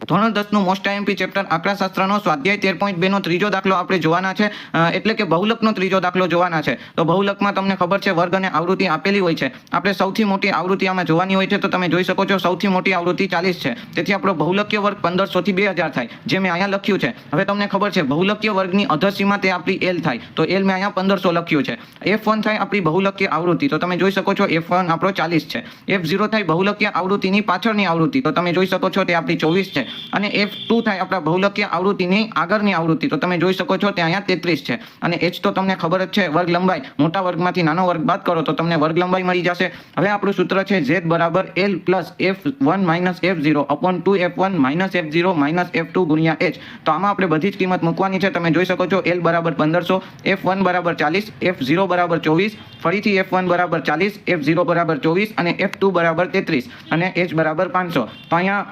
ધોરણ 10નું most IMP chapter આંકડાશાસ્ત્રનો સ્વાધ્યાય 13.2 નો ત્રીજો દાખલો આપણે જોવાના છે, એટલે કે બહુલકનો ત્રીજો દાખલો જોવાના છે. તો બહુલકમાં તમને ખબર છે વર્ગ અને આવૃત્તિ આપેલી હોય છે. આપણે સૌથી મોટી આવૃત્તિ આમાં જોવાની હોય છે. તો તમે જોઈ શકો છો સૌથી મોટી આવૃત્તિ 40 છે. તેથી આપણો બહુલકીય વર્ગ 1500 થી 2000 થાય, જે મેં અહીંયા લખ્યું છે. હવે તમને ખબર છે બહુલકીય વર્ગની અધસીમા તે આપણી L થાય, તો L મેં અહીંયા 1500 લખ્યું છે. F1 થાય આપણી બહુલકીય આવૃત્તિ, તો તમે જોઈ શકો છો F1 આપણો 40 છે. F0 થાય બહુલકીય આવૃત્તિની પાછળની આવૃત્તિ, તો તમે જોઈ શકો છો તે આપણી 24 છે. અને F2 થાય આપણા બહુલકીય આવૃત્તિની આગળની આવૃત્તિ, તો તમે જોઈ શકો છો તે અહીંયા 33 છે. અને H તો તમને ખબર જ છે વર્ગ લંબાઈ, મોટા વર્ગમાંથી નાનો વર્ગ બાદ કરો તો તમને વર્ગ લંબાઈ મળી જશે. હવે આપણું સૂત્ર છે Z બરાબર L plus F1 minus F0 upon 2F1 minus F0 minus F2 ગુણ્યા H. તો આમાં આપણે બધી જ કિંમત મૂકવાની છે. તમે જોઈ શકો છો L બરાબર 1500, F1 બરાબર 40, F0 બરાબર 24, ફરીથી F1 બરાબર 40, F0 બરાબર 24 અને F2 બરાબર 33 અને H બરાબર 500. તો અહીંયા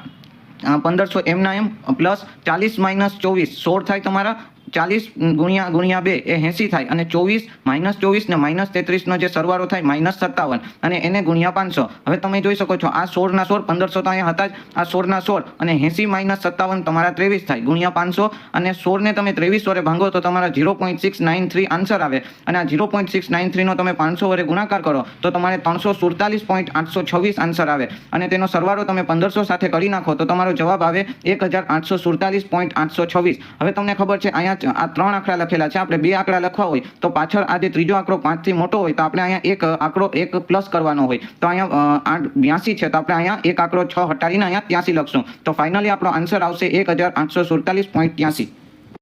1500 એમના એમ પ્લસ 40 માઇનસ 24 16 થાય તમારા. 40 ગુણ્યા 2 એ 80 થાય, અને 24 માઇનસ 24 ને માઇનસ 33 નો જે સરવાળો થાય માઇનસ 57 અને એને ગુણ્યા 500. હવે તમે જોઈ શકો છો આ 16 ના 16 1500 તો અહીંયા હતા જ, આ 16 ના 16 અને 80 માઇનસ 57 તમારા 23 થાય ગુણ્યા 500, અને 16 ને તમે 23 વડે ભાંગો તો તમારા 0.693 આન્સર આવે. અને આ 0.693 નો તમે 500 વડે ગુણાકાર કરો તો તમારે 347.826 આન્સર આવે. અને તેનો સરવાળો તમે 1500 સાથે કરી નાખો તો તમારો જવાબ આવે 1847.826. હવે તમને ખબર છે અહીંયા આ 3 આંકડા લખેલા છે, આપણે 2 આંકડા લખવા હોય તો પાછળ આ જે ત્રીજો આંકડો 5 થી મોટો હોય તો આપણે અહીંયા એક આંકડો 1 પ્લસ કરવાનો હોય. તો અહીંયા 82 છે, તો આપણે અહીંયા એક આંકડો 6 હટાવીને અહીંયા 83 લખશું. તો ફાઇનલી આપણો આન્સર આવશે 1847.83.